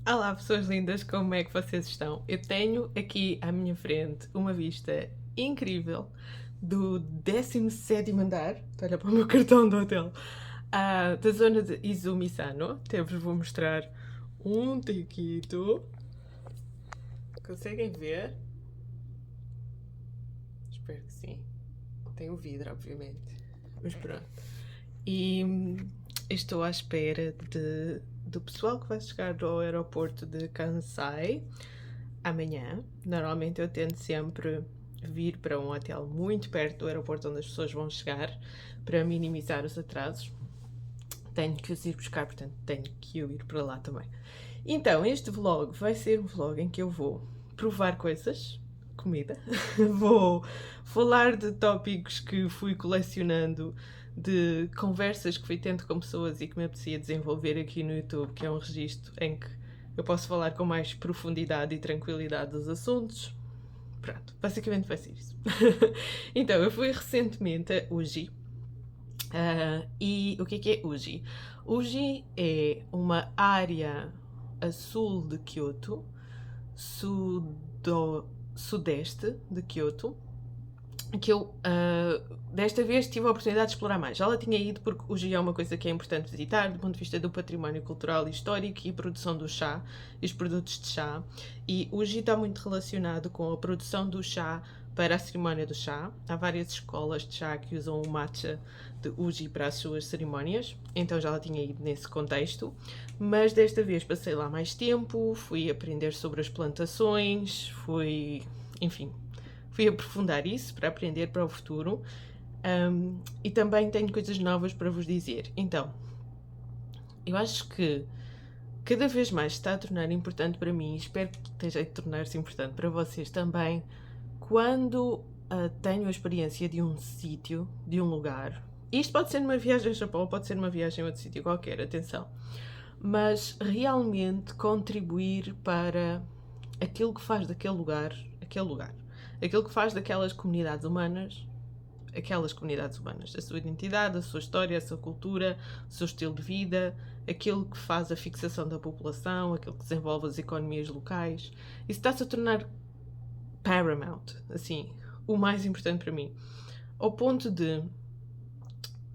Olá, pessoas lindas, como é que vocês estão? Eu tenho aqui à minha frente uma vista incrível do 17º andar, estou a olhar para o meu cartão do hotel, da zona de Izumi-sano. Até vos vou mostrar um tiquito. Conseguem ver? Espero que sim. Tem o vidro, obviamente. Mas pronto. E estou à espera do pessoal que vai chegar ao aeroporto de Kansai amanhã. Normalmente eu tento sempre vir para um hotel muito perto do aeroporto onde as pessoas vão chegar para minimizar os atrasos. Tenho que os ir buscar, portanto tenho que ir para lá também. Então, este vlog vai ser um vlog em que eu vou provar coisas, comida, vou falar de tópicos que fui colecionando, de conversas que fui tendo com pessoas e que me apetecia desenvolver aqui no YouTube, que é um registro em que eu posso falar com mais profundidade e tranquilidade dos assuntos. Pronto, basicamente vai ser isso. Então, eu fui recentemente a Uji. E o que é Uji? Uji é uma área a sul de Kyoto, sudeste de Kyoto, que eu desta vez tive a oportunidade de explorar mais. Já lá tinha ido porque Uji é uma coisa que é importante visitar do ponto de vista do património cultural e histórico e produção do chá e os produtos de chá. E Uji está muito relacionado com a produção do chá para a cerimónia do chá. Há várias escolas de chá que usam o matcha de Uji para as suas cerimónias, então já lá tinha ido nesse contexto, mas desta vez passei lá mais tempo, fui aprender sobre as plantações, enfim, fui aprofundar isso para aprender para o futuro. E também tenho coisas novas para vos dizer. Então, eu acho que cada vez mais está a tornar importante para mim, e espero que esteja a tornar-se importante para vocês também, quando tenho a experiência de um sítio, de um lugar. Isto pode ser numa viagem ao Japão, pode ser numa viagem a outro sítio qualquer, atenção. Mas realmente contribuir para aquilo que faz daquele lugar, aquele lugar. Aquilo que faz daquelas comunidades humanas, a sua identidade, a sua história, a sua cultura, o seu estilo de vida, aquilo que faz a fixação da população, aquilo que desenvolve as economias locais. Isso está-se a tornar paramount, assim, o mais importante para mim. Ao ponto de,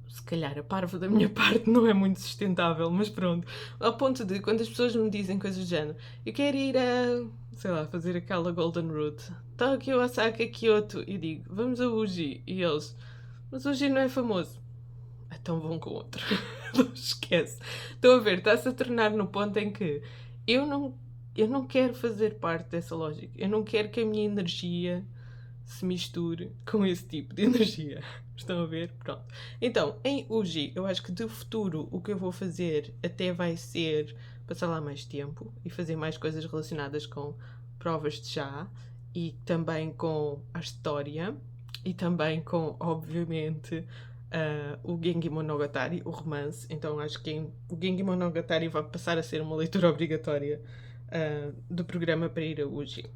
se calhar a parva da minha parte não é muito sustentável, mas pronto. Ao ponto de, quando as pessoas me dizem coisas do género, eu quero ir a, sei lá, fazer aquela Golden Route, Tóquio, Osaka, Kyoto, e digo, vamos a Uji. E eles, mas Uji não é famoso. Então vão com outro. Não esquece. Estão a ver, está-se a tornar no ponto em que eu não quero fazer parte dessa lógica. Eu não quero que a minha energia se misture com esse tipo de energia. Estão a ver? Pronto. Então, em Uji, eu acho que de futuro o que eu vou fazer até vai ser passar lá mais tempo e fazer mais coisas relacionadas com provas de chá e também com a história e também com, obviamente, o Genki Monogatari, o romance. Então acho que o Genki Monogatari vai passar a ser uma leitura obrigatória do programa para ir a Uji.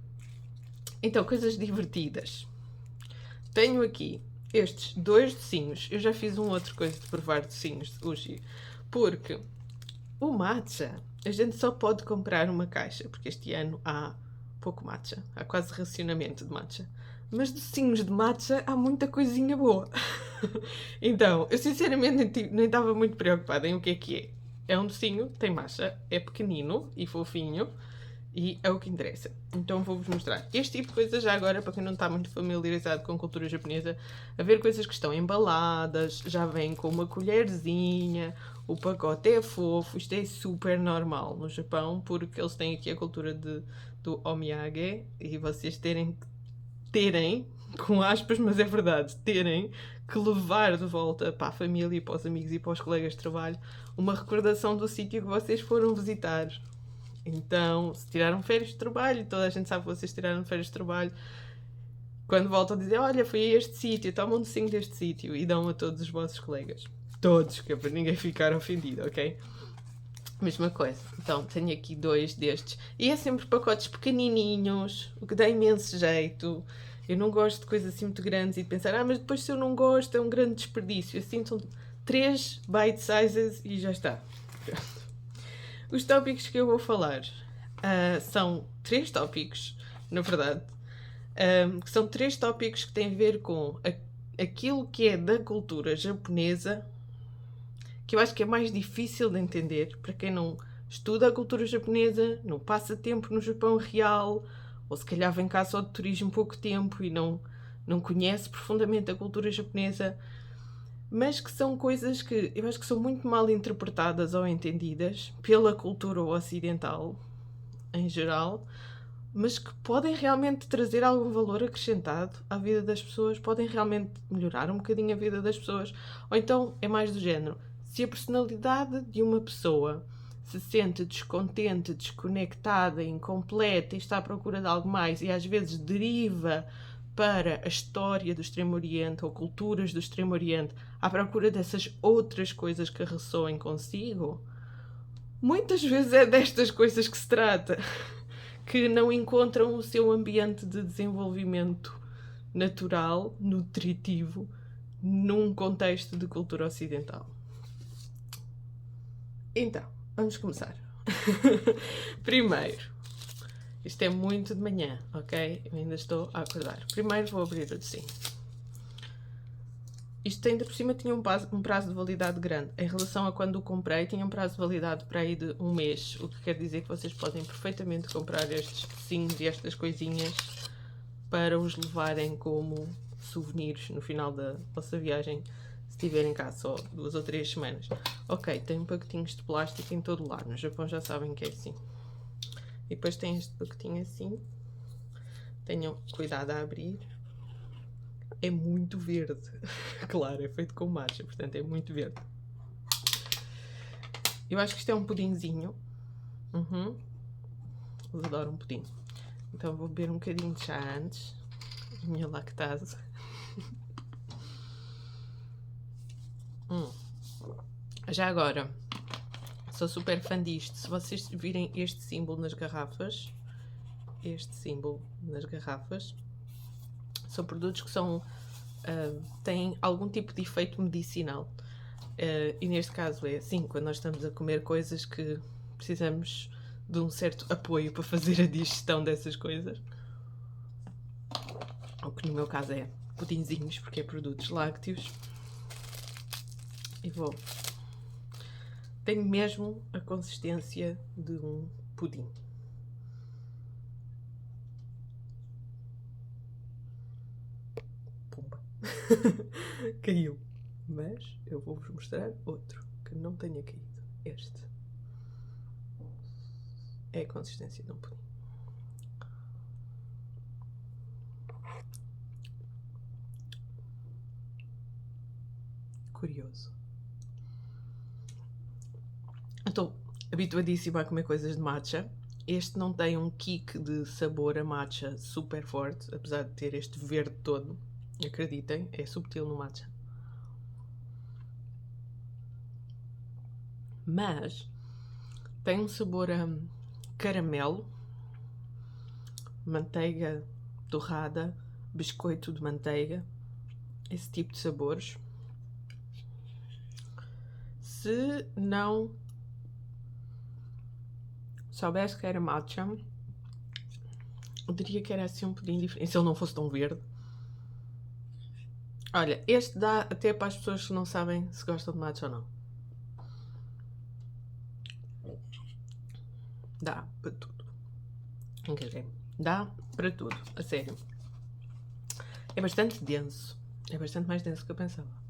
Então, coisas divertidas. Tenho aqui estes dois docinhos. Eu já fiz um outro coisa de provar docinhos de Uji. Porque o matcha, a gente só pode comprar uma caixa, porque este ano há pouco matcha. Há quase racionamento de matcha. Mas docinhos de matcha há muita coisinha boa. Então, eu sinceramente nem estava muito preocupada em o que é. É um docinho, tem matcha, é pequenino e fofinho e é o que interessa. Então vou-vos mostrar este tipo de coisas já agora, para quem não está muito familiarizado com a cultura japonesa, a ver coisas que estão embaladas, já vem com uma colherzinha, o pacote é fofo, isto é super normal no Japão, porque eles têm aqui a cultura do omiyage e vocês terem, com aspas, mas é verdade, terem que levar de volta para a família, para os amigos e para os colegas de trabalho uma recordação do sítio que vocês foram visitar. Então, se tiraram férias de trabalho, toda a gente sabe que vocês tiraram férias de trabalho, quando voltam a dizer, olha, fui a este sítio, toma um docinho deste sítio e dão a todos os vossos colegas. Todos, que é para ninguém ficar ofendido, ok? Mesma coisa. Então, tenho aqui dois destes. E é sempre pacotes pequenininhos, o que dá imenso jeito. Eu não gosto de coisas assim muito grandes e de pensar, mas depois se eu não gosto é um grande desperdício. Assim são 3 bite sizes e já está. Os tópicos que eu vou falar. São 3 tópicos, na verdade, que são 3 tópicos que têm a ver com aquilo que é da cultura japonesa, que eu acho que é mais difícil de entender para quem não estuda a cultura japonesa, não passa tempo no Japão real, ou se calhar vem cá só de turismo pouco tempo e não conhece profundamente a cultura japonesa, mas que são coisas que eu acho que são muito mal interpretadas ou entendidas pela cultura ocidental, em geral, mas que podem realmente trazer algum valor acrescentado à vida das pessoas, podem realmente melhorar um bocadinho a vida das pessoas. Ou então é mais do género: se a personalidade de uma pessoa se sente descontente, desconectada, incompleta e está à procura de algo mais e às vezes deriva para a história do Extremo Oriente ou culturas do Extremo Oriente à procura dessas outras coisas que ressoem consigo, muitas vezes é destas coisas que se trata, que não encontram o seu ambiente de desenvolvimento natural, nutritivo, num contexto de cultura ocidental. Então, vamos começar. Primeiro, isto é muito de manhã, ok? Eu ainda estou a acordar. Primeiro vou abrir o docinho. Isto ainda por cima tinha um prazo de validade grande. Em relação a quando o comprei, tinha um prazo de validade para aí de 1 mês, o que quer dizer que vocês podem perfeitamente comprar estes docinhos e estas coisinhas para os levarem como souvenirs no final da vossa viagem, se estiverem cá só 2 ou 3 semanas. Ok, tem pacotinhos de plástico em todo lado. No Japão já sabem que é assim. E depois tem este pacotinho assim. Tenham cuidado a abrir. É muito verde. Claro, é feito com matcha, portanto é muito verde. Eu acho que isto é um pudinzinho. Eu adoro um pudim. Então vou beber um bocadinho de chá antes. A minha lactase. Já agora, sou super fã disto. Se vocês virem este símbolo nas garrafas, são produtos que têm algum tipo de efeito medicinal. E neste caso é assim, quando nós estamos a comer coisas que precisamos de um certo apoio para fazer a digestão dessas coisas. O que no meu caso é pudinzinhos, porque é produtos lácteos. E tem mesmo a consistência de um pudim. Pumba. Caiu. Mas eu vou-vos mostrar outro que não tenha caído. Este. É a consistência de um pudim. Curioso. Estou habituadíssima a comer coisas de matcha. Este não tem um kick de sabor a matcha super forte, apesar de ter este verde todo. Acreditem, é subtil no matcha. Mas tem um sabor a caramelo, manteiga torrada, biscoito de manteiga, esse tipo de sabores. Se não soubesse que era matcha, eu diria que era assim um pudim diferente, se ele não fosse tão verde. Olha, este dá até para as pessoas que não sabem se gostam de matcha ou não. Dá para tudo. Quer dizer, dá para tudo, a sério. É bastante denso. É bastante mais denso do que eu pensava.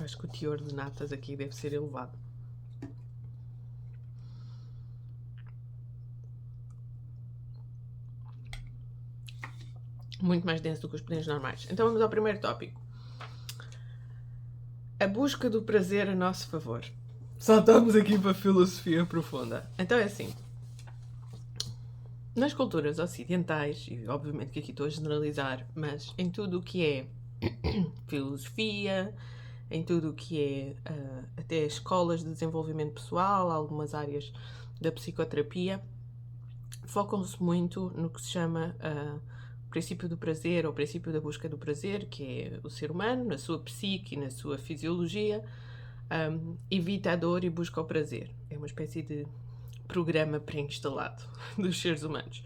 Acho que o teor de natas aqui deve ser elevado. Muito mais denso do que os pudins normais. Então vamos ao primeiro tópico. A busca do prazer a nosso favor. Só estamos aqui para filosofia profunda. Então é assim. Nas culturas ocidentais, e obviamente que aqui estou a generalizar, mas em tudo o que é filosofia, em tudo o que é até escolas de desenvolvimento pessoal, algumas áreas da psicoterapia, focam-se muito no que se chama o princípio do prazer, ou o princípio da busca do prazer, que é o ser humano, na sua psique e na sua fisiologia, evita a dor e busca o prazer. É uma espécie de programa pré-instalado dos seres humanos.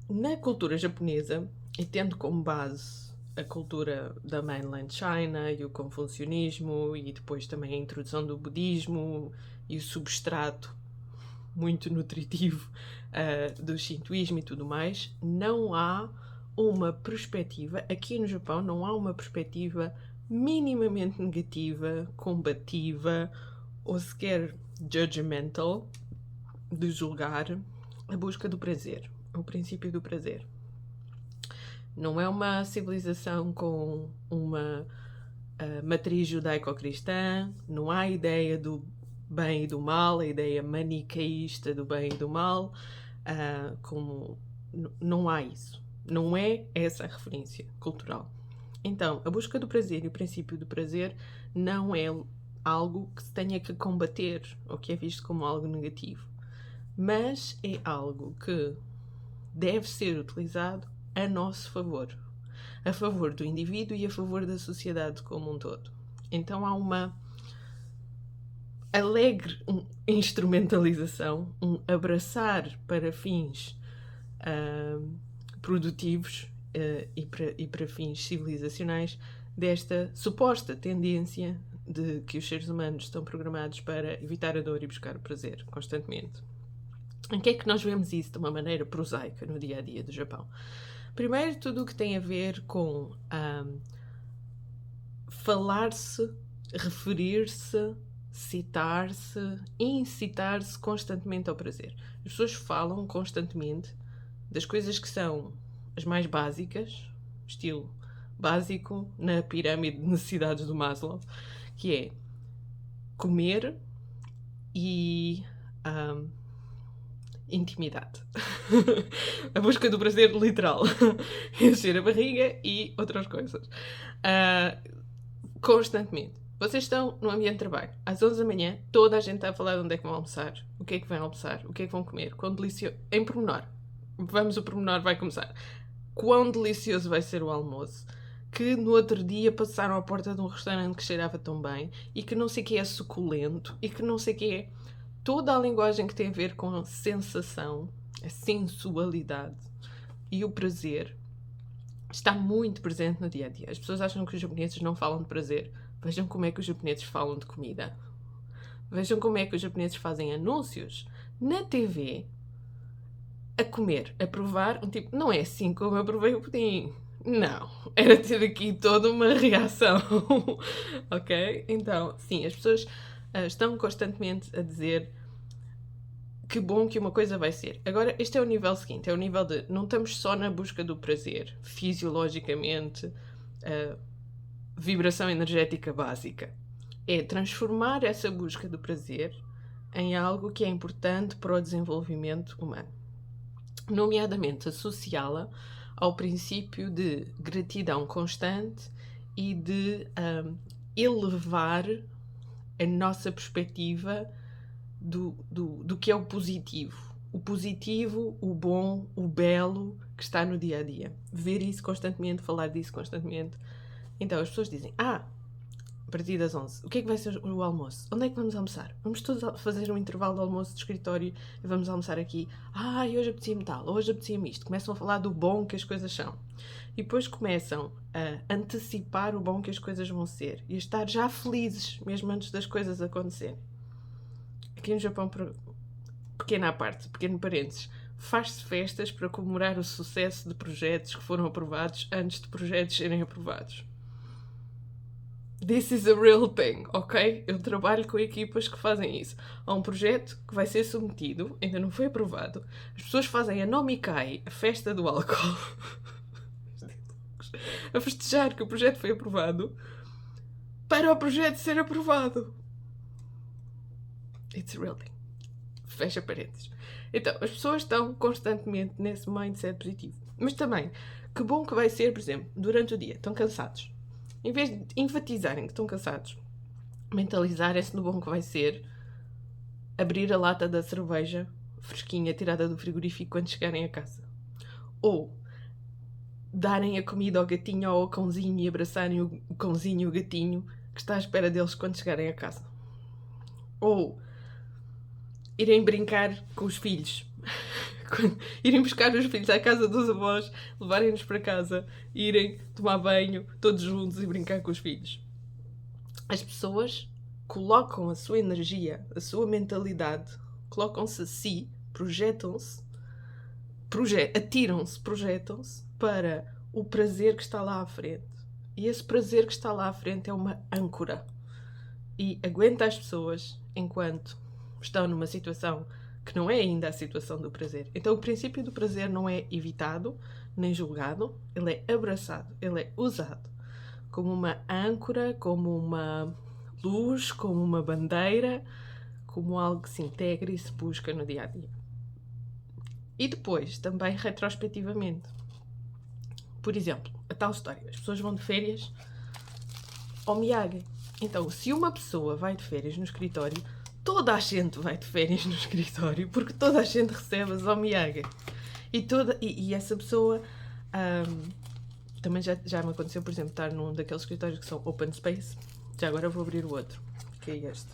Na cultura japonesa, e tendo como base a cultura da mainland China e o confucionismo e depois também a introdução do budismo e o substrato muito nutritivo do shintoísmo e tudo mais, não há uma perspectiva, aqui no Japão não há uma perspectiva minimamente negativa, combativa ou sequer judgmental de julgar a busca do prazer, o princípio do prazer. Não é uma civilização com uma matriz judaico-cristã, não há a ideia do bem e do mal, a ideia manicaísta do bem e do mal, não há isso. Não é essa a referência cultural. Então, a busca do prazer e o princípio do prazer não é algo que se tenha que combater ou que é visto como algo negativo, mas é algo que deve ser utilizado a nosso favor, a favor do indivíduo e a favor da sociedade como um todo. Então há uma alegre instrumentalização, um abraçar para fins produtivos e para fins civilizacionais desta suposta tendência de que os seres humanos estão programados para evitar a dor e buscar o prazer constantemente. Em que é que nós vemos isso de uma maneira prosaica no dia-a-dia do Japão? Primeiro, tudo o que tem a ver com falar-se, referir-se, citar-se, incitar-se constantemente ao prazer. As pessoas falam constantemente das coisas que são as mais básicas, estilo básico na pirâmide de necessidades do Maslow, que é comer e intimidade. A busca do prazer literal. Encher a barriga e outras coisas. Constantemente. Vocês estão no ambiente de trabalho. Às 11 da manhã, toda a gente está a falar de onde é que vão almoçar, o que é que vão almoçar, o que é que vão comer, quão delicioso... Em pormenor. O pormenor vai começar. Quão delicioso vai ser o almoço. Que no outro dia passaram à porta de um restaurante que cheirava tão bem e que não sei o que é suculento e que não sei o que é... Toda a linguagem que tem a ver com a sensação, a sensualidade e o prazer está muito presente no dia-a-dia. As pessoas acham que os japoneses não falam de prazer. Vejam como é que os japoneses falam de comida. Vejam como é que os japoneses fazem anúncios na TV a comer, a provar, tipo, não é assim como eu provei o pudim. Não, era ter aqui toda uma reação. Ok? Então, sim, as pessoas estão constantemente a dizer que bom que uma coisa vai ser. Agora, este é o nível seguinte, é o nível de não estamos só na busca do prazer, fisiologicamente, vibração energética básica. É transformar essa busca do prazer em algo que é importante para o desenvolvimento humano. Nomeadamente, associá-la ao princípio de gratidão constante e de elevar a nossa perspectiva do que é o positivo. O positivo, o bom, o belo que está no dia-a-dia. Ver isso constantemente, falar disso constantemente. Então as pessoas dizem, a partir das 11, o que é que vai ser o almoço? Onde é que vamos almoçar? Vamos todos fazer um intervalo de almoço de escritório e vamos almoçar aqui. Hoje apetecia-me tal, hoje apetecia-me isto. Começam a falar do bom que as coisas são. E depois começam a antecipar o bom que as coisas vão ser. E a estar já felizes, mesmo antes das coisas acontecerem. Aqui no Japão, pequena à parte, pequeno parênteses, faz-se festas para comemorar o sucesso de projetos que foram aprovados antes de projetos serem aprovados. This is a real thing, ok? Eu trabalho com equipas que fazem isso. Há um projeto que vai ser submetido, ainda não foi aprovado. As pessoas fazem a Nomikai, a festa do álcool, a festejar que o projeto foi aprovado, para o projeto ser aprovado. It's a real thing. Fecha parênteses. Então, as pessoas estão constantemente nesse mindset positivo. Mas também, que bom que vai ser, por exemplo, durante o dia, estão cansados. Em vez de enfatizarem que estão cansados, mentalizarem-se no bom que vai ser abrir a lata da cerveja fresquinha tirada do frigorífico quando chegarem a casa. Ou darem a comida ao gatinho ou ao cãozinho e abraçarem o cãozinho e o gatinho que que está à espera deles quando chegarem a casa. Ou irem brincar com os filhos. Irem buscar os filhos à casa dos avós, levarem-nos para casa, irem tomar banho todos juntos e brincar com os filhos. As pessoas colocam a sua energia, a sua mentalidade, colocam-se a si, projetam-se, atiram-se, projetam-se para o prazer que está lá à frente. E esse prazer que está lá à frente é uma âncora. E aguenta as pessoas enquanto estão numa situação que não é ainda a situação do prazer. Então o princípio do prazer não é evitado, nem julgado, ele é abraçado, ele é usado como uma âncora, como uma luz, como uma bandeira, como algo que se integra e se busca no dia-a-dia. E depois, também retrospectivamente. Por exemplo, a tal história, as pessoas vão de férias ao Miyagi. Então, se uma pessoa vai de férias no escritório, toda a gente vai de férias no escritório, porque toda a gente recebe as ao Miyagi. E essa pessoa... também já me aconteceu, por exemplo, estar num daqueles escritórios que são open space. Já agora vou abrir o outro, que é este.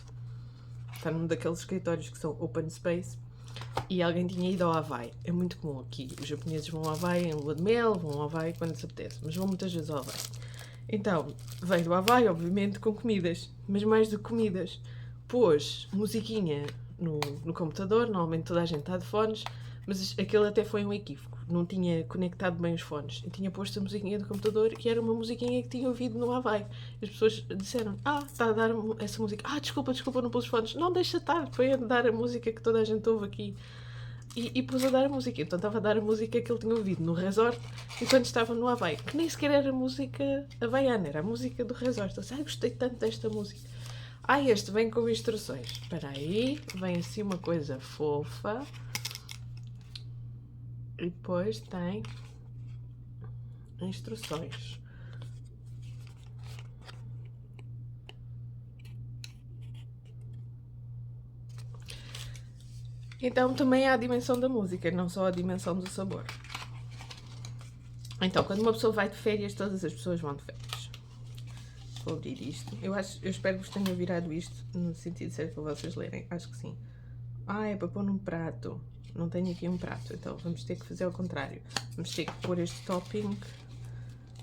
Estar num daqueles escritórios que são open space e alguém tinha ido ao Havaí. É muito comum aqui. Os japoneses vão ao Havaí em lua de mel, vão ao Havaí quando lhes apetece, mas vão muitas vezes ao Havaí. Então, veio do Havaí, obviamente, com comidas, mas mais do que comidas. Pôs musiquinha no computador, normalmente toda a gente está de fones, mas aquele até foi um equívoco. Não tinha conectado bem os fones. Eu tinha posto a musiquinha do computador e era uma musiquinha que tinha ouvido no Havaí. As pessoas disseram, está a dar essa música. Desculpa, não pus os fones. Não, deixa estar, foi a dar a música que toda a gente ouve aqui. E pus a dar a música. Então estava a dar a música que ele tinha ouvido no resort enquanto estava no Havaí. Que nem sequer era música havaiana, era a música do resort. Eu disse, gostei tanto desta música. Este vem com instruções. Espera aí, vem assim uma coisa fofa. E depois tem instruções. Então também há a dimensão da música, não só a dimensão do sabor. Então, quando uma pessoa vai de férias, todas as pessoas vão de férias. Vou abrir isto. Eu espero que vos tenha virado isto no sentido certo para vocês lerem. Acho que sim. É para pôr num prato. Não tenho aqui um prato, então vamos ter que fazer ao contrário. Vamos ter que pôr este topping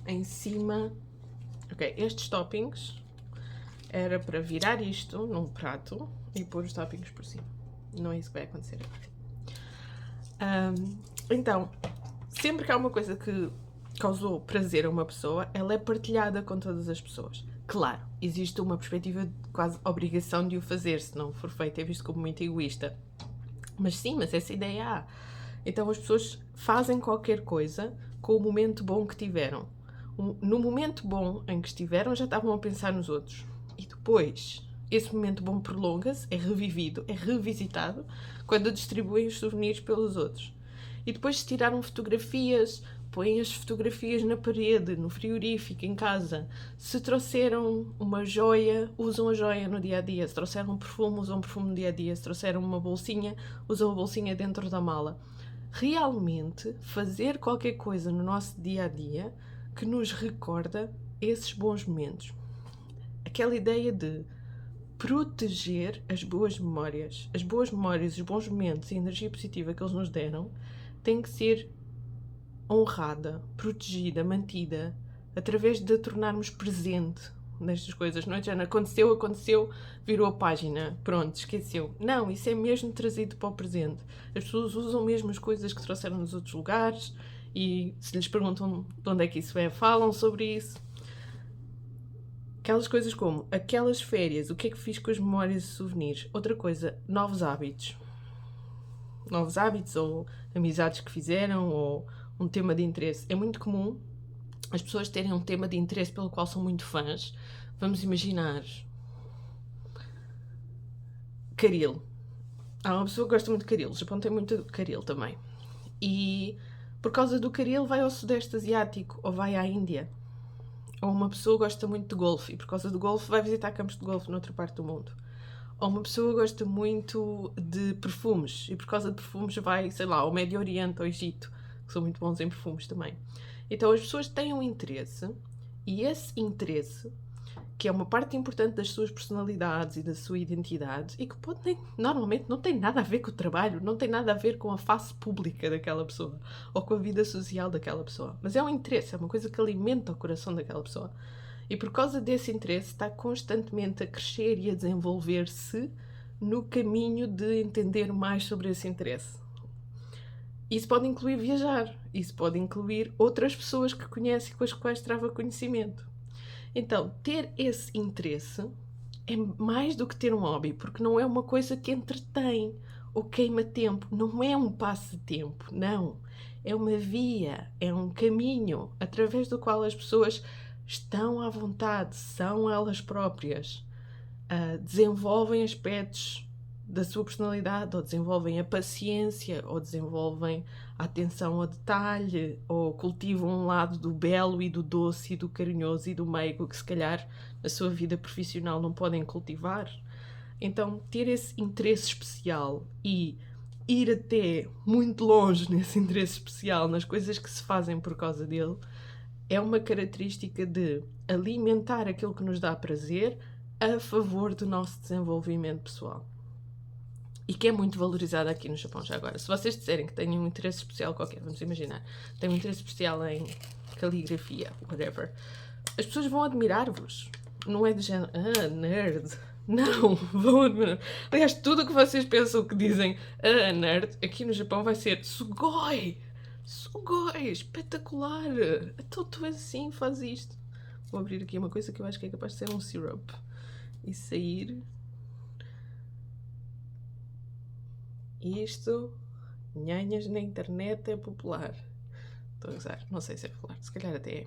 em cima. Ok, estes toppings era para virar isto num prato e pôr os toppings por cima. Não é isso que vai acontecer agora. Então, sempre que há uma coisa que causou prazer a uma pessoa, ela é partilhada com todas as pessoas. Claro, existe uma perspectiva de quase obrigação de o fazer, se não for feito é visto como muito egoísta. Mas sim, mas essa ideia há. Então as pessoas fazem qualquer coisa com o momento bom que tiveram. No momento bom em que estiveram, já estavam a pensar nos outros. E depois, esse momento bom prolonga-se, é revivido, é revisitado, quando distribuem os souvenirs pelos outros. E depois se tiraram fotografias, põem as fotografias na parede, no frigorífico, em casa. Se trouxeram uma joia, usam a joia no dia-a-dia. Se trouxeram um perfume, usam o perfume no dia-a-dia. Se trouxeram uma bolsinha, usam a bolsinha dentro da mala. Realmente, fazer qualquer coisa no nosso dia-a-dia que nos recorda esses bons momentos. Aquela ideia de proteger as boas memórias. As boas memórias, os bons momentos e a energia positiva que eles nos deram tem que ser honrada, protegida, mantida, através de a tornarmos presente nestas coisas. Não é? Já aconteceu, virou a página, pronto, esqueceu. Não, isso é mesmo trazido para o presente. As pessoas usam mesmo as coisas que trouxeram nos outros lugares e se lhes perguntam de onde é que isso é, falam sobre isso. Aquelas coisas como aquelas férias, o que é que fiz com as memórias e souvenirs? Outra coisa, novos hábitos. Novos hábitos ou amizades que fizeram ou um tema de interesse. É muito comum as pessoas terem um tema de interesse pelo qual são muito fãs. Vamos imaginar caril. Há uma pessoa que gosta muito de caril. O Japão tem muito caril também. E por causa do caril vai ao Sudeste Asiático ou vai à Índia. Ou uma pessoa gosta muito de golfe e por causa do golfe vai visitar campos de golfe noutra parte do mundo. Ou uma pessoa gosta muito de perfumes e por causa de perfumes vai, sei lá, ao Médio Oriente, ao Egito, que são muito bons em perfumes também. Então as pessoas têm um interesse e esse interesse que é uma parte importante das suas personalidades e da sua identidade e que normalmente não tem nada a ver com o trabalho, não tem nada a ver com a face pública daquela pessoa ou com a vida social daquela pessoa. Mas é um interesse, é uma coisa que alimenta o coração daquela pessoa. E por causa desse interesse está constantemente a crescer e a desenvolver-se no caminho de entender mais sobre esse interesse. Isso pode incluir viajar, isso pode incluir outras pessoas que conhece e com as quais trava conhecimento. Então, ter esse interesse é mais do que ter um hobby, porque não é uma coisa que entretém ou queima tempo, não é um passatempo, não. É uma via, é um caminho através do qual as pessoas estão à vontade, são elas próprias, desenvolvem aspectos da sua personalidade, ou desenvolvem a paciência, ou desenvolvem a atenção ao detalhe, ou cultivam um lado do belo e do doce e do carinhoso e do meigo que se calhar na sua vida profissional não podem cultivar. Então, ter esse interesse especial e ir até muito longe nesse interesse especial, nas coisas que se fazem por causa dele, é uma característica de alimentar aquilo que nos dá prazer a favor do nosso desenvolvimento pessoal. E que é muito valorizada aqui no Japão já agora. Se vocês disserem que têm um interesse especial qualquer, vamos imaginar, têm um interesse especial em caligrafia, whatever, as pessoas vão admirar-vos. Não é de género, nerd. Não, vão admirar. Aliás, tudo o que vocês pensam que dizem, nerd, aqui no Japão vai ser sugoi! Sugoi! Espetacular! Então tu és assim, faz isto. Vou abrir aqui uma coisa que eu acho que é capaz de ser um syrup. E sair... Isto, nhanhas na internet é popular. Estou a usar, não sei se é popular, se calhar até é.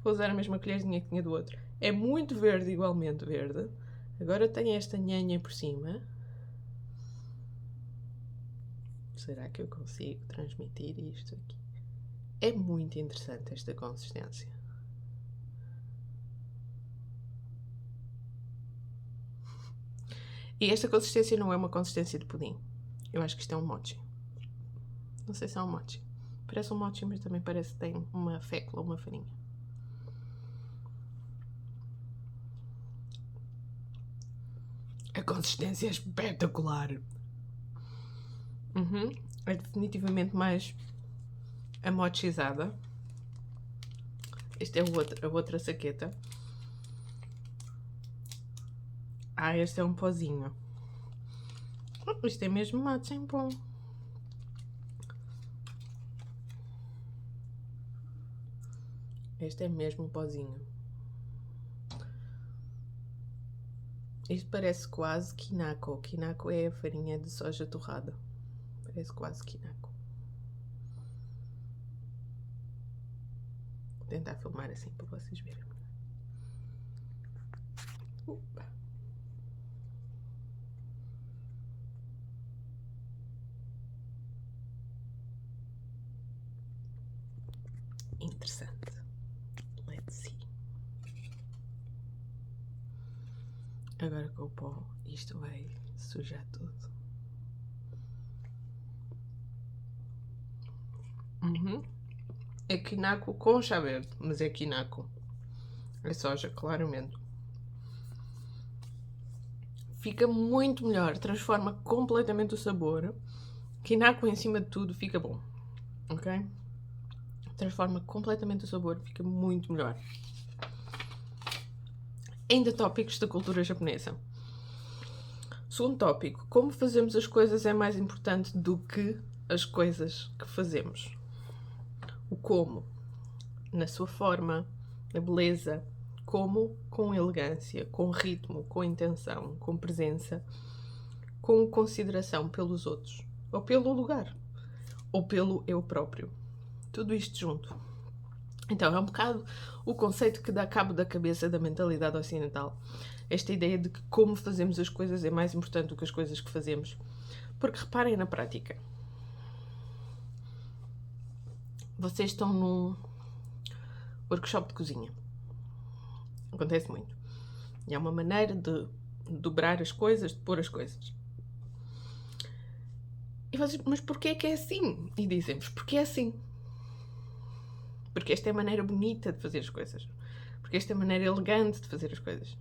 Vou usar a mesma colherzinha que tinha do outro. É muito verde, igualmente verde. Agora tem esta nhanha por cima. Será que eu consigo transmitir isto aqui? É muito interessante esta consistência. E esta consistência não é uma consistência de pudim. Eu acho que isto é um mochi. Não sei se é um mochi. Parece um mochi, mas também parece que tem uma fécula, uma farinha. A consistência é espetacular. É definitivamente mais amochizada. Esta é a outra saqueta. Este é um pozinho. Isto é mesmo matcha em pão. Este é mesmo um pozinho. Isto parece quase kinako. Kinako é a farinha de soja torrada. Parece quase kinako. Vou tentar filmar assim para vocês verem. Interessante. Let's see. Agora com o pó, isto vai sujar tudo. É kinako com chá verde, mas é kinako. É soja, claramente. Fica muito melhor, transforma completamente o sabor. Kinako em cima de tudo fica bom, ok? Transforma completamente o sabor, fica muito melhor. Ainda tópicos da cultura japonesa. Segundo tópico, como fazemos as coisas é mais importante do que as coisas que fazemos. O como, na sua forma, na beleza, como com elegância, com ritmo, com intenção, com presença, com consideração pelos outros, ou pelo lugar, ou pelo eu próprio. Tudo isto junto. Então, é um bocado o conceito que dá cabo da cabeça da mentalidade ocidental. Esta ideia de que como fazemos as coisas é mais importante do que as coisas que fazemos. Porque reparem na prática. Vocês estão num workshop de cozinha. Acontece muito. E há uma maneira de dobrar as coisas, de pôr as coisas. E vocês, mas porquê é que é assim? E dizemos, porque é assim. Porque esta é a maneira bonita de fazer as coisas. porque esta é a maneira elegante de fazer as coisas.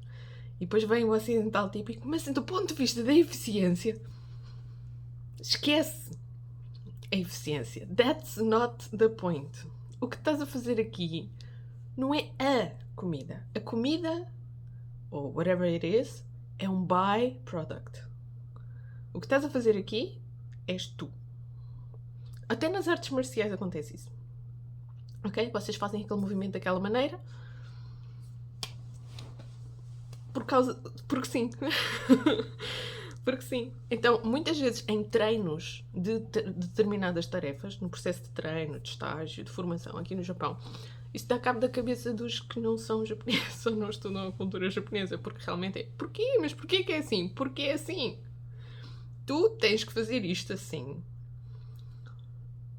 E depois vem o ocidental típico, mas do ponto de vista da eficiência, esquece a eficiência. That's not the point. O que estás a fazer aqui não é a comida. A comida, ou whatever it is, é um byproduct. O que estás a fazer aqui és tu. Até nas artes marciais acontece isso. Ok? Vocês fazem aquele movimento daquela maneira porque sim. Porque sim. Então, muitas vezes em treinos de determinadas tarefas, no processo de treino, de estágio, de formação aqui no Japão, isso dá cabo da cabeça dos que não são japoneses ou não estudam a cultura japonesa, porque realmente é, porquê? Mas porquê que é assim? Porquê é assim? Tu tens que fazer isto assim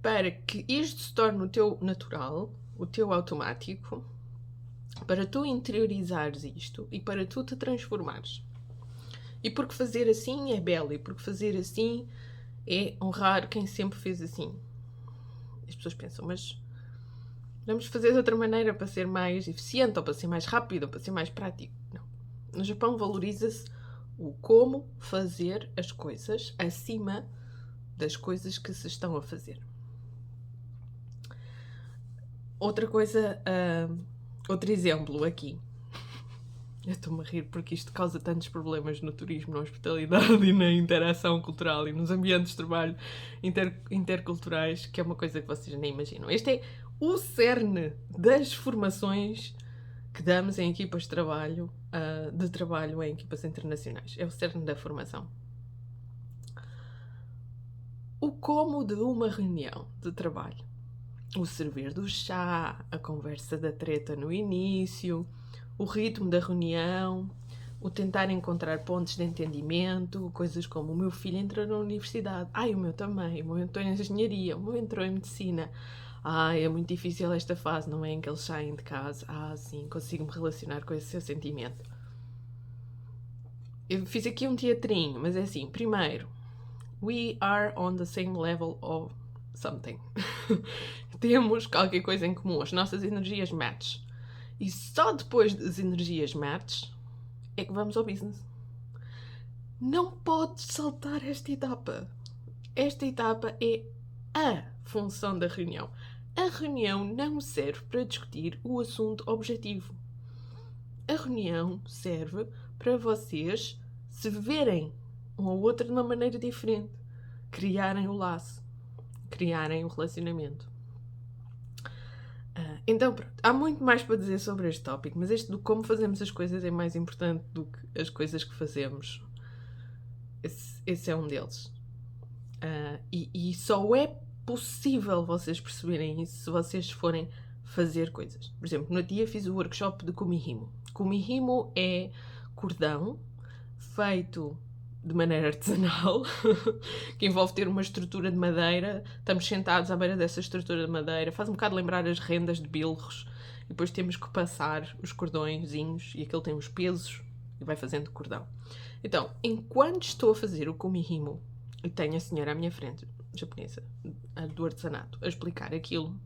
para que isto se torne o teu natural, o teu automático, para tu interiorizares isto e para tu te transformares. E porque fazer assim é belo, e porque fazer assim é honrar quem sempre fez assim. As pessoas pensam, mas vamos fazer de outra maneira para ser mais eficiente, ou para ser mais rápido, ou para ser mais prático. Não. No Japão valoriza-se o como fazer as coisas acima das coisas que se estão a fazer. Outra coisa, outro exemplo aqui. Eu estou-me a rir porque isto causa tantos problemas no turismo, na hospitalidade e na interação cultural e nos ambientes de trabalho interculturais, que é uma coisa que vocês nem imaginam. Este é o cerne das formações que damos em equipas de trabalho em equipas internacionais. É o cerne da formação. O como de uma reunião de trabalho. O servir do chá, a conversa da treta no início, o ritmo da reunião, o tentar encontrar pontos de entendimento, coisas como o meu filho entrou na universidade, o meu também, o meu entrou em engenharia, o meu entrou em medicina, é muito difícil esta fase, não é em que eles saem de casa, sim, consigo-me relacionar com esse seu sentimento. Eu fiz aqui um teatrinho, mas é assim, primeiro, we are on the same level of something. Temos qualquer coisa em comum, as nossas energias match. E só depois das energias match é que vamos ao business. Não podes saltar esta etapa. Esta etapa é a função da reunião. A reunião não serve para discutir o assunto objetivo. A reunião serve para vocês se verem um ao outro de uma maneira diferente. Criarem o laço. Criarem o relacionamento. Então, pronto, há muito mais para dizer sobre este tópico, mas este do como fazemos as coisas é mais importante do que as coisas que fazemos. Esse é um deles. E só é possível vocês perceberem isso se vocês forem fazer coisas. Por exemplo, no dia fiz o workshop de kumihimo. Kumihimo é cordão feito de maneira artesanal, que envolve ter uma estrutura de madeira. Estamos sentados à beira dessa estrutura de madeira. Faz um bocado lembrar as rendas de bilros. E depois temos que passar os cordõezinhos e aquele tem os pesos e vai fazendo cordão. Então, enquanto estou a fazer o kumihimo e tenho a senhora à minha frente, japonesa, do artesanato, a explicar aquilo,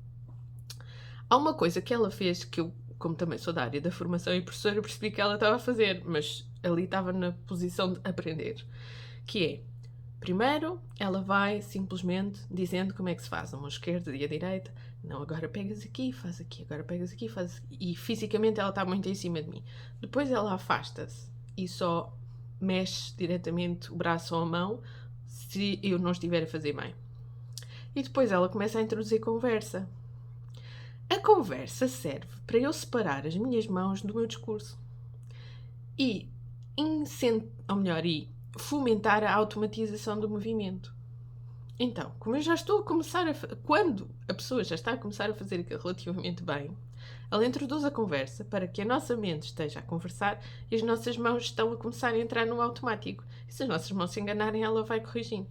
há uma coisa que ela fez que eu, como também sou da área da formação e professora, percebi que ela estava a fazer, mas ali estava na posição de aprender, que é, primeiro, ela vai simplesmente dizendo como é que se faz, a mão esquerda e a direita, não, agora pegas aqui, faz aqui, agora pegas aqui, faz aqui, e fisicamente ela está muito em cima de mim. Depois ela afasta-se e só mexe diretamente o braço ou a mão se eu não estiver a fazer bem. E depois ela começa a introduzir conversa. A conversa serve para eu separar as minhas mãos do meu discurso e fomentar a automatização do movimento. Então, como eu já estou a começar quando a pessoa já está a começar a fazer aquilo relativamente bem, ela introduz a conversa para que a nossa mente esteja a conversar e as nossas mãos estão a começar a entrar no automático. E se as nossas mãos se enganarem, ela vai corrigindo.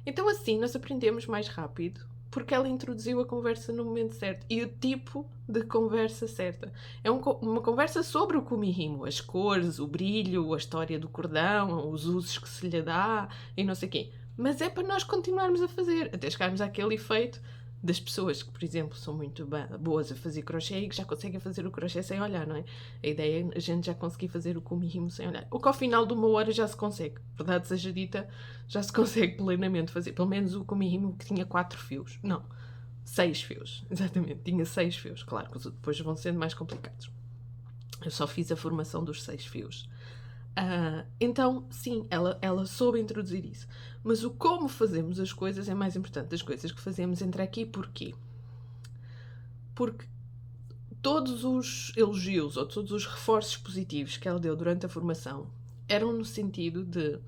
Então assim nós aprendemos mais rápido, porque ela introduziu a conversa no momento certo e o tipo de conversa certa. É uma conversa sobre o kumihimo, as cores, o brilho, a história do cordão, os usos que se lhe dá e não sei o quê. Mas é para nós continuarmos a fazer, até chegarmos àquele efeito das pessoas que, por exemplo, são muito boas a fazer crochê e que já conseguem fazer o crochê sem olhar, não é? A ideia é a gente já conseguir fazer o kumihimo sem olhar. O que ao final de 1 hora já se consegue. Verdade seja dita, já se consegue plenamente fazer. Pelo menos o kumihimo que tinha 4 fios. Não, 6 fios. Exatamente, tinha 6 fios. Claro que os depois vão sendo mais complicados. Eu só fiz a formação dos 6 fios. Então, sim, ela soube introduzir isso. Mas o como fazemos as coisas é mais importante das coisas que fazemos. Entra aqui porquê? Porque todos os elogios ou todos os reforços positivos que ela deu durante a formação eram no sentido de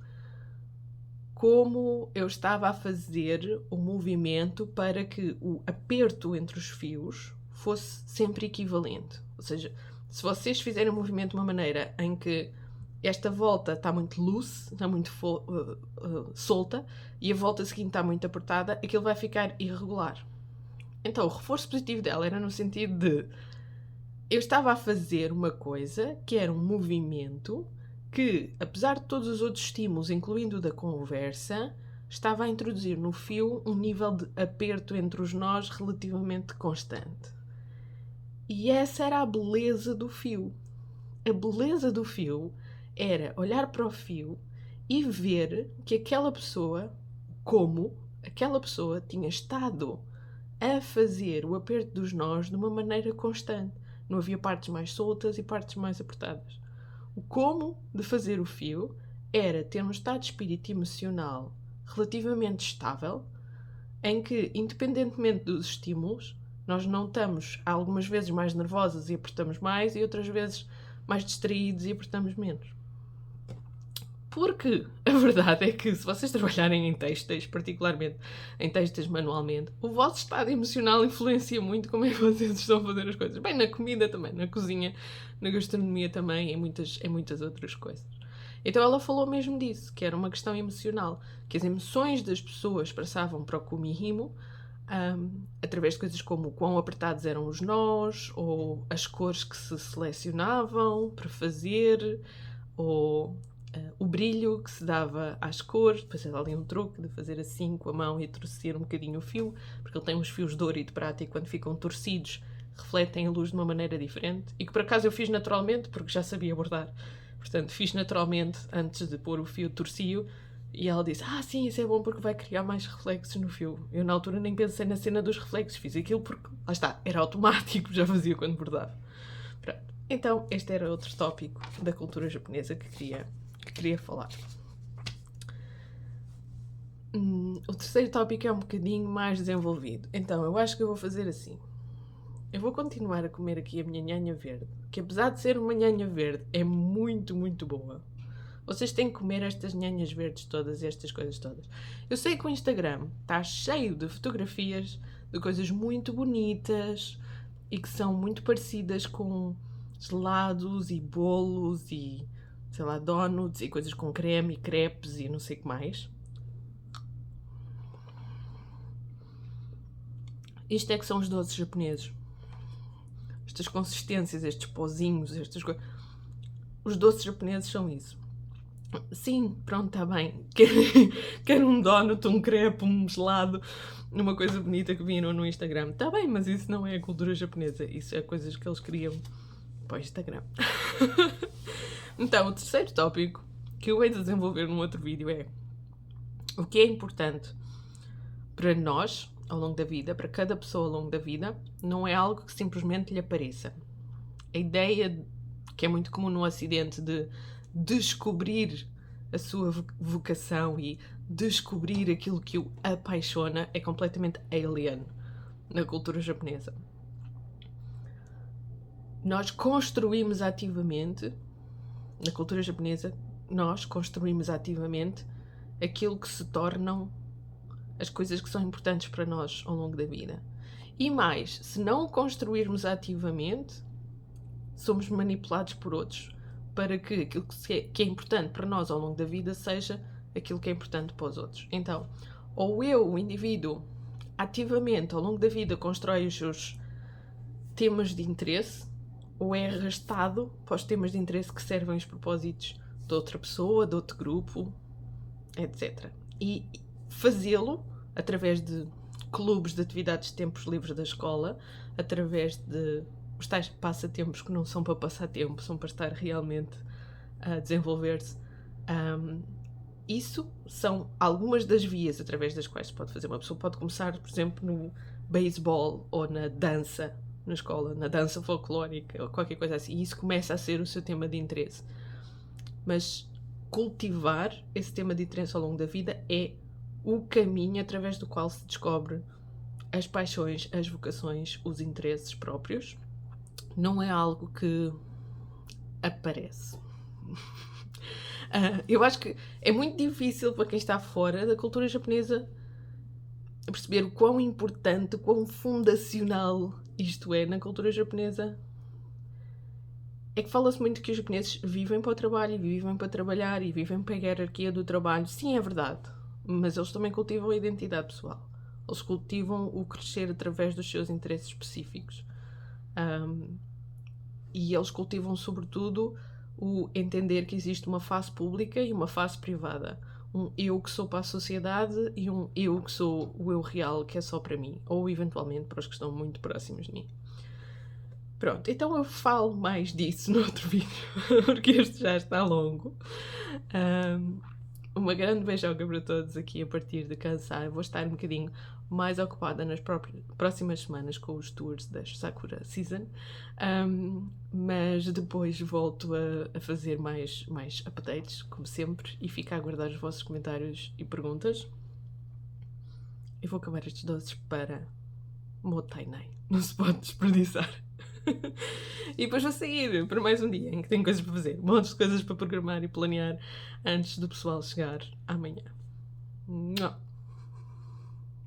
como eu estava a fazer o movimento para que o aperto entre os fios fosse sempre equivalente. Ou seja, se vocês fizerem o movimento de uma maneira em que esta volta está muito loose, está muito solta, e a volta seguinte está muito apertada, aquilo vai ficar irregular. Então, o reforço positivo dela era no sentido de eu estava a fazer uma coisa que era um movimento que, apesar de todos os outros estímulos, incluindo o da conversa, estava a introduzir no fio um nível de aperto entre os nós relativamente constante. E essa era a beleza do fio. A beleza do fio era olhar para o fio e ver que aquela pessoa, como aquela pessoa tinha estado a fazer o aperto dos nós de uma maneira constante. Não havia partes mais soltas e partes mais apertadas. O como de fazer o fio era ter um estado de espírito emocional relativamente estável, em que, independentemente dos estímulos, nós não estamos algumas vezes mais nervosas e apertamos mais e outras vezes mais distraídos e apertamos menos. Porque a verdade é que se vocês trabalharem em têxteis, particularmente em têxteis manualmente, o vosso estado emocional influencia muito como é que vocês estão a fazer as coisas. Bem, na comida também, na cozinha, na gastronomia também, em muitas outras coisas. Então ela falou mesmo disso, que era uma questão emocional, que as emoções das pessoas passavam para o kumihimo através de coisas como o quão apertados eram os nós, ou as cores que se selecionavam para fazer, ou o brilho que se dava às cores. Depois era ali um truque de fazer assim com a mão e torcer um bocadinho o fio, porque ele tem uns fios de ouro e de prata e quando ficam torcidos refletem a luz de uma maneira diferente, e que por acaso eu fiz naturalmente porque já sabia bordar. Portanto, fiz naturalmente antes de pôr o fio torcio. E ela disse, sim, isso é bom porque vai criar mais reflexos no fio. Eu na altura nem pensei na cena dos reflexos, fiz aquilo porque, lá está, era automático, já fazia quando bordava. Pronto. Então, este era outro tópico da cultura japonesa que queria falar. O terceiro tópico é um bocadinho mais desenvolvido. Então, eu acho que eu vou fazer assim. Eu vou continuar a comer aqui a minha nhanha verde, que apesar de ser uma nhanha verde, é muito, muito boa. Vocês têm que comer estas nhanhas verdes todas, estas coisas todas. Eu sei que o Instagram está cheio de fotografias de coisas muito bonitas e que são muito parecidas com gelados e bolos e, sei lá, donuts e coisas com creme e crepes e não sei o que mais. Isto é que são os doces japoneses. Estas consistências, estes pozinhos, estas coisas. Os doces japoneses são isso. Sim, pronto, está bem. Quero um donut, um crepe, um gelado, uma coisa bonita que viram no Instagram. Está bem, mas isso não é a cultura japonesa. Isso é coisas que eles criam para o Instagram. Então, o terceiro tópico que eu hei de desenvolver num outro vídeo é o que é importante para nós ao longo da vida, para cada pessoa ao longo da vida, não é algo que simplesmente lhe apareça. A ideia que é muito comum no Ocidente de descobrir a sua vocação e descobrir aquilo que o apaixona é completamente alien na cultura japonesa. Nós construímos ativamente, na cultura japonesa, nós construímos ativamente aquilo que se tornam as coisas que são importantes para nós ao longo da vida. E mais, se não o construirmos ativamente, somos manipulados por outros para que aquilo que é importante para nós ao longo da vida seja aquilo que é importante para os outros. Então, ou eu, o indivíduo, ativamente ao longo da vida constrói os seus temas de interesse, ou é arrastado para os temas de interesse que servem os propósitos de outra pessoa, de outro grupo, etc. E fazê-lo através de clubes de atividades de tempos livres da escola, através de os tais passatempos que não são para passar tempo, são para estar realmente a desenvolver-se. Isso são algumas das vias através das quais se pode fazer. Uma pessoa pode começar, por exemplo, no beisebol ou na dança na escola, na dança folclórica ou qualquer coisa assim. E isso começa a ser o seu tema de interesse. Mas cultivar esse tema de interesse ao longo da vida é o caminho através do qual se descobre as paixões, as vocações, os interesses próprios. Não é algo que aparece. Eu acho que é muito difícil para quem está fora da cultura japonesa perceber o quão importante, o quão fundacional isto é na cultura japonesa. É que fala-se muito que os japoneses vivem para o trabalho, e vivem para trabalhar, e vivem para a hierarquia do trabalho. Sim, é verdade, mas eles também cultivam a identidade pessoal. Eles cultivam o crescer através dos seus interesses específicos. E eles cultivam, sobretudo, o entender que existe uma face pública e uma face privada. Um eu que sou para a sociedade e um eu que sou o eu real, que é só para mim. Ou, eventualmente, para os que estão muito próximos de mim. Pronto, então eu falo mais disso no outro vídeo, porque este já está longo. Uma grande beijoca para todos aqui a partir de cansar. Vou estar um bocadinho mais ocupada nas próximas semanas com os tours da Sakura Season, mas depois volto a fazer mais updates, como sempre, e fico a aguardar os vossos comentários e perguntas. Eu vou acabar estes doces para Motainai, não se pode desperdiçar. E depois vou sair para mais um dia em que tenho coisas para fazer, montes de coisas para programar e planear antes do pessoal chegar amanhã.